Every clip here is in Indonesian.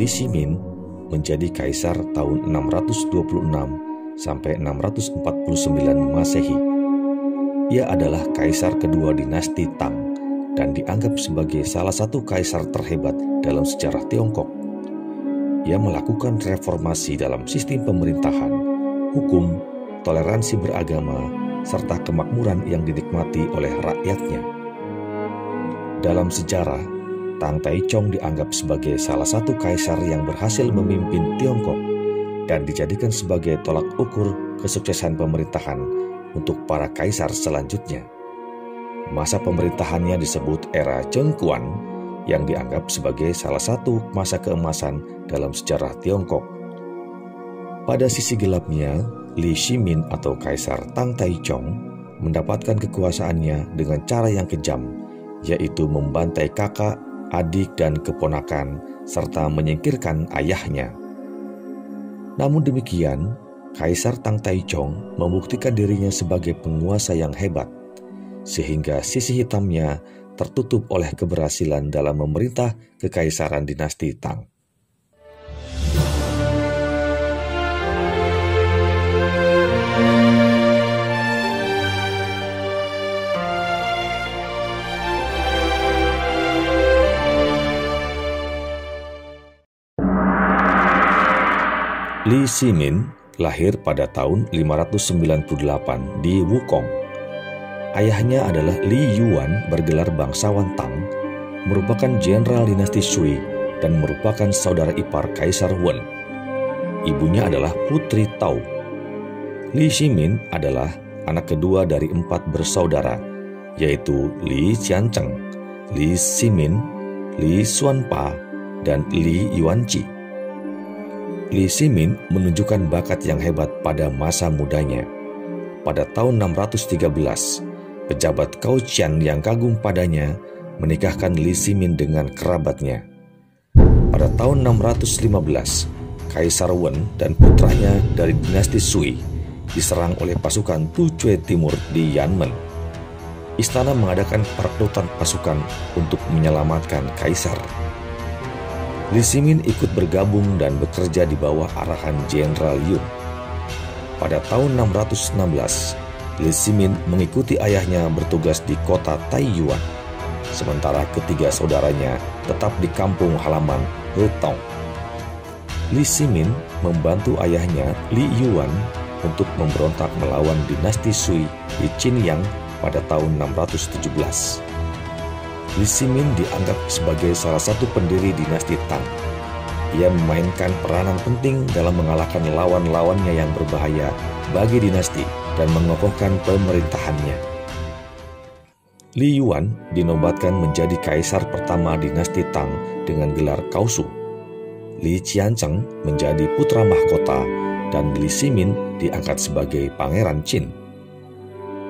Li Shimin menjadi kaisar tahun 626 sampai 649 Masehi. Ia adalah kaisar kedua dinasti Tang dan dianggap sebagai salah satu kaisar terhebat dalam sejarah Tiongkok. Ia melakukan reformasi dalam sistem pemerintahan, hukum, toleransi beragama, serta kemakmuran yang dinikmati oleh rakyatnya. Dalam sejarah, Tang Taichung dianggap sebagai salah satu kaisar yang berhasil memimpin Tiongkok dan dijadikan sebagai tolak ukur kesuksesan pemerintahan untuk para kaisar selanjutnya. Masa pemerintahannya disebut era Chengguan yang dianggap sebagai salah satu masa keemasan dalam sejarah Tiongkok. Pada sisi gelapnya, Li Shimin atau Kaisar Tang Taichung mendapatkan kekuasaannya dengan cara yang kejam, yaitu membantai kakak, adik, dan keponakan, serta menyingkirkan ayahnya. Namun demikian, Kaisar Tang Taichung membuktikan dirinya sebagai penguasa yang hebat, sehingga sisi hitamnya tertutup oleh keberhasilan dalam memerintah kekaisaran dinasti Tang. Li Shimin lahir pada tahun 598 di Wukong. Ayahnya adalah Li Yuan, bergelar bangsawan Tang, merupakan jenderal dinasti Sui dan merupakan saudara ipar Kaisar Wen. Ibunya adalah Putri Tao. Li Shimin adalah anak kedua dari 4 bersaudara, yaitu Li Qianzheng, Li Shimin, Li Xuanpa, dan Li Yuanqi. Li Shimin menunjukkan bakat yang hebat pada masa mudanya. Pada tahun 613, pejabat Qaoqian yang kagum padanya menikahkan Li Shimin dengan kerabatnya. Pada tahun 615, Kaisar Wen dan putranya dari dinasti Sui diserang oleh pasukan Tuchue Timur di Yanmen. Istana mengadakan perekrutan pasukan untuk menyelamatkan kaisar. Li Shimin ikut bergabung dan bekerja di bawah arahan Jenderal Yun. Pada tahun 616, Li Shimin mengikuti ayahnya bertugas di kota Taiyuan, sementara ketiga saudaranya tetap di kampung halaman Hetong. Li Shimin membantu ayahnya Li Yuan untuk memberontak melawan dinasti Sui di Qinyang pada tahun 617. Li Shimin dianggap sebagai salah satu pendiri dinasti Tang. Ia memainkan peranan penting dalam mengalahkan lawan-lawannya yang berbahaya bagi dinasti dan mengokohkan pemerintahannya. Li Yuan dinobatkan menjadi kaisar pertama dinasti Tang dengan gelar Kaosu. Li Qianzheng menjadi putra mahkota dan Li Shimin diangkat sebagai pangeran Qin.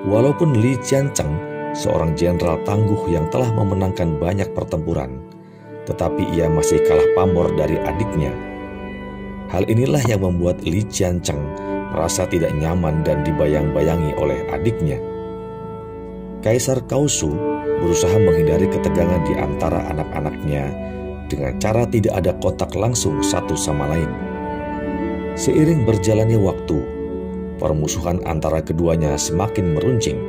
Walaupun Li Qianzheng seorang jenderal tangguh yang telah memenangkan banyak pertempuran, tetapi ia masih kalah pamor dari adiknya. Hal inilah yang membuat Li Qianzheng merasa tidak nyaman dan dibayang-bayangi oleh adiknya. Kaisar Kaosu berusaha menghindari ketegangan di antara anak-anaknya dengan cara tidak ada kontak langsung satu sama lain. Seiring berjalannya waktu, permusuhan antara keduanya semakin meruncing.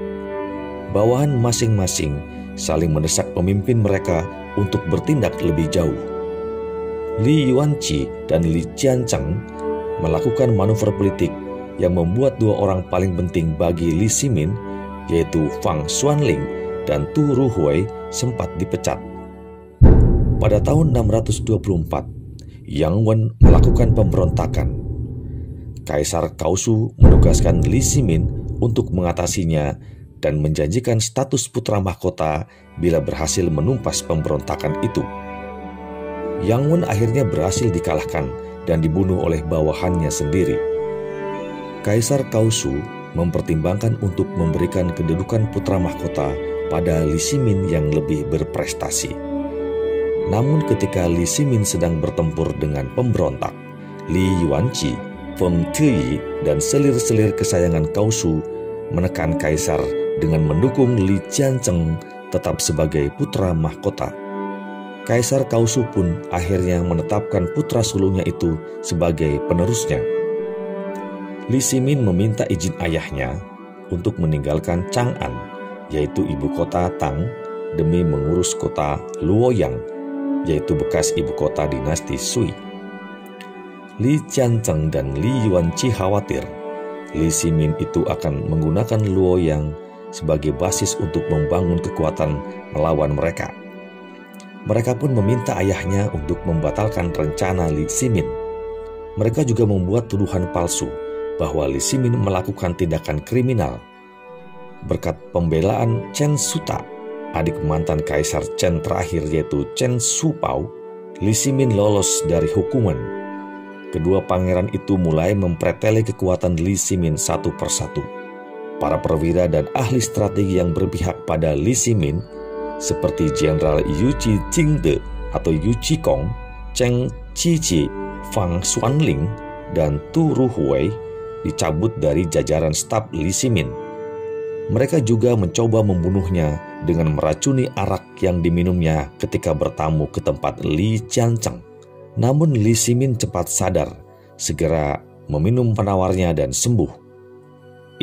Bawahan masing-masing saling mendesak pemimpin mereka untuk bertindak lebih jauh. Li Yuanqi dan Li Qianzheng melakukan manuver politik yang membuat dua orang paling penting bagi Li Shimin, yaitu Fang Xuanling dan Tu Ruhui, sempat dipecat. Pada tahun 624, Yang Wen melakukan pemberontakan. Kaisar Kaosu menugaskan Li Shimin untuk mengatasinya dan menjanjikan status putra mahkota bila berhasil menumpas pemberontakan itu. Yang Wen akhirnya berhasil dikalahkan dan dibunuh oleh bawahannya sendiri. Kaisar Kaosu mempertimbangkan untuk memberikan kedudukan putra mahkota pada Li Shimin yang lebih berprestasi. Namun ketika Li Shimin sedang bertempur dengan pemberontak, Li Yuanqi, Feng Tuyi, dan selir-selir kesayangan Kaosu menekan kaisar dengan mendukung Li Qianzheng tetap sebagai putra mahkota. Kaisar Kausu pun akhirnya menetapkan putra sulungnya itu sebagai penerusnya. Li Shimin meminta izin ayahnya untuk meninggalkan Chang'an, yaitu ibu kota Tang, demi mengurus kota Luoyang, yaitu bekas ibu kota dinasti Sui. Li Jianzheng dan Li Yuanqi khawatir Li Shimin itu akan menggunakan Luoyang sebagai basis untuk membangun kekuatan melawan mereka. Mereka pun meminta ayahnya untuk membatalkan rencana Li Shimin. Mereka juga membuat tuduhan palsu bahwa Li Shimin melakukan tindakan kriminal. Berkat pembelaan Chen Suta, adik mantan Kaisar Chen terakhir yaitu Chen Shupao, Li Shimin lolos dari hukuman. Kedua pangeran itu mulai mempreteli kekuatan Li Shimin satu persatu. Para perwira dan ahli strategi yang berpihak pada Li Shimin seperti Jenderal Yu Jingde atau Yu Qikong, Cheng Qiji, Fang Xuanling, dan Tu Ruhui dicabut dari jajaran staf Li Shimin. Mereka juga mencoba membunuhnya dengan meracuni arak yang diminumnya ketika bertamu ke tempat Li Jianzheng. Namun Li Shimin cepat sadar, segera meminum penawarnya dan sembuh.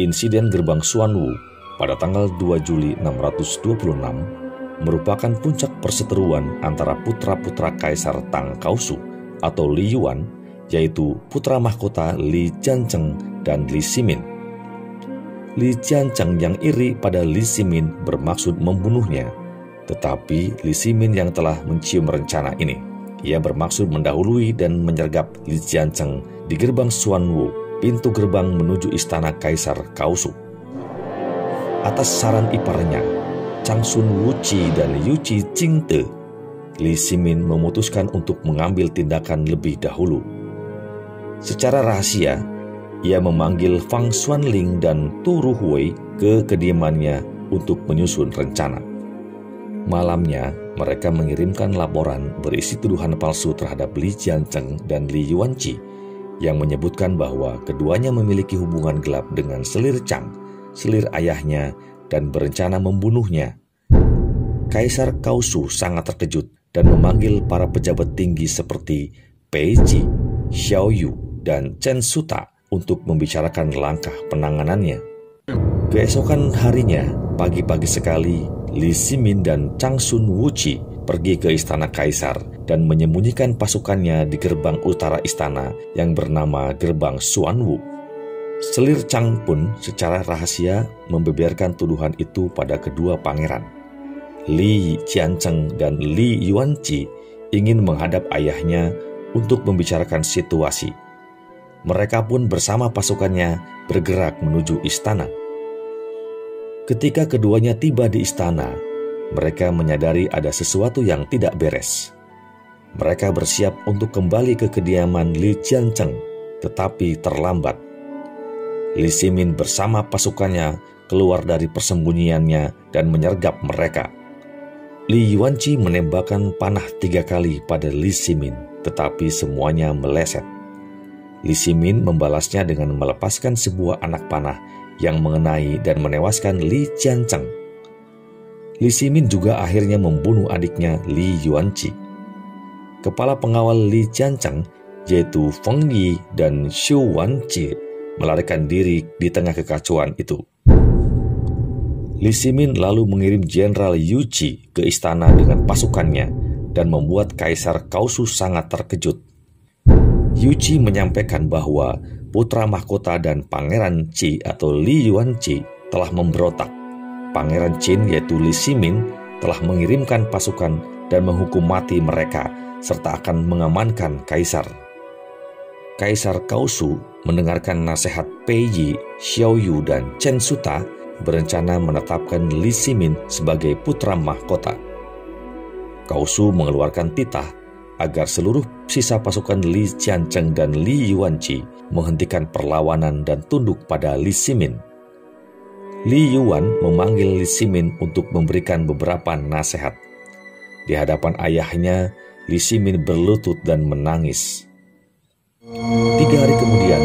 Insiden Gerbang Xuanwu pada tanggal 2 Juli 626 merupakan puncak perseteruan antara putra-putra Kaisar Tang Kausu atau Li Yuan, yaitu putra mahkota Li Jianzheng dan Li Shimin. Li Jianzheng yang iri pada Li Shimin bermaksud membunuhnya, tetapi Li Shimin yang telah mencium rencana ini. Ia bermaksud mendahului dan menyergap Li Jianzheng di Gerbang Xuanwu, pintu gerbang menuju istana Kaisar Kausu. Atas saran iparnya, Changsun Wuqi dan Yu Jingde, Li Shimin memutuskan untuk mengambil tindakan lebih dahulu. Secara rahasia, ia memanggil Fang Xuanling dan Tu Ruhui ke kediamannya untuk menyusun rencana. Malamnya, mereka mengirimkan laporan berisi tuduhan palsu terhadap Li Jianzheng dan Li Yuanqi yang menyebutkan bahwa keduanya memiliki hubungan gelap dengan selir Chang, selir ayahnya, dan berencana membunuhnya. Kaisar Kausu sangat terkejut dan memanggil para pejabat tinggi seperti Pei Ji, Xiao Yu, dan Chen Suta untuk membicarakan langkah penanganannya. Keesokan harinya, pagi-pagi sekali, Li Shimin dan Changsun Wuqi pergi ke istana kaisar dan menyembunyikan pasukannya di gerbang utara istana yang bernama Gerbang Xuanwu. Selir Chang pun secara rahasia membeberkan tuduhan itu pada kedua pangeran. Li Jianzheng dan Li Yuanqi ingin menghadap ayahnya untuk membicarakan situasi. Mereka pun bersama pasukannya bergerak menuju istana. Ketika keduanya tiba di istana, mereka menyadari ada sesuatu yang tidak beres. Mereka bersiap untuk kembali ke kediaman Li Jianzheng, tetapi terlambat. Li Shimin bersama pasukannya keluar dari persembunyiannya dan menyergap mereka. Li Yuanqi menembakkan panah 3 kali pada Li Shimin, tetapi semuanya meleset. Li Shimin membalasnya dengan melepaskan sebuah anak panah yang mengenai dan menewaskan Li Jianzheng. Li Shimin juga akhirnya membunuh adiknya Li Yuanqi. Kepala pengawal Li Jianzheng, yaitu Feng Yi dan Xu Wanqi, melarikan diri di tengah kekacauan itu. Li Shimin lalu mengirim Jenderal Yu Ji ke istana dengan pasukannya dan membuat Kaisar Kausu sangat terkejut. Yu Ji menyampaikan bahwa putra mahkota dan Pangeran Qi atau Li Yuanqi telah memberontak. Pangeran Qin yaitu Li Shimin telah mengirimkan pasukan dan menghukum mati mereka serta akan mengamankan Kaisar. Kaisar Kausu mendengarkan nasihat Pei Yi, Xiao Yu, dan Chen Suta berencana menetapkan Li Shimin sebagai putra mahkota. Kausu mengeluarkan titah agar seluruh sisa pasukan Li Jianzheng dan Li Yuanqi menghentikan perlawanan dan tunduk pada Li Shimin. Li Yuan memanggil Li Shimin untuk memberikan beberapa nasihat. Di hadapan ayahnya, Li Shimin berlutut dan menangis. 3 hari kemudian,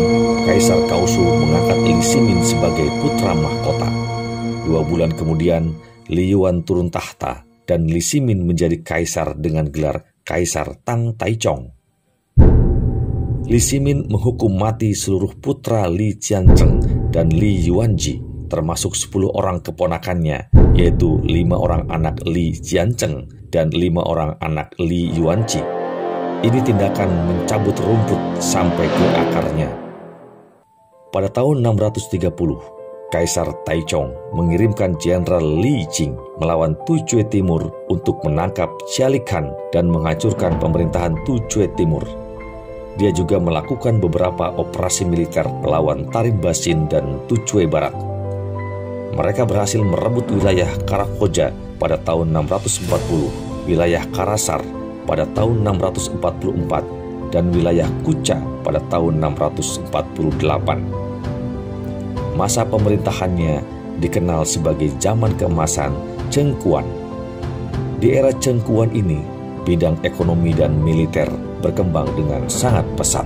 Kaisar Kausu mengangkat Li Shimin sebagai putra mahkota. 2 bulan kemudian, Li Yuan turun tahta dan Li Shimin menjadi kaisar dengan gelar Kaisar Tang Taichong. Li Shimin menghukum mati seluruh putra Li Qianzheng dan Li Yuanji, termasuk 10 orang keponakannya, yaitu 5 orang anak Li Qianzheng dan 5 orang anak Li Yuanji. Ini tindakan mencabut rumput sampai ke akarnya. Pada tahun 630, Kaisar Taichong mengirimkan Jenderal Li Jing melawan Tujue Timur untuk menangkap Xiali Khan dan menghancurkan pemerintahan Tujue Timur. Dia juga melakukan beberapa operasi militer melawan Tarim Basin dan Tujue Barat. Mereka berhasil merebut wilayah Karakoja pada tahun 640, wilayah Karasar pada tahun 644, dan wilayah Kucha pada tahun 648. Masa pemerintahannya dikenal sebagai zaman keemasan Cheng Kuan. Di era Cheng Kuan ini, bidang ekonomi dan militer berkembang dengan sangat pesat.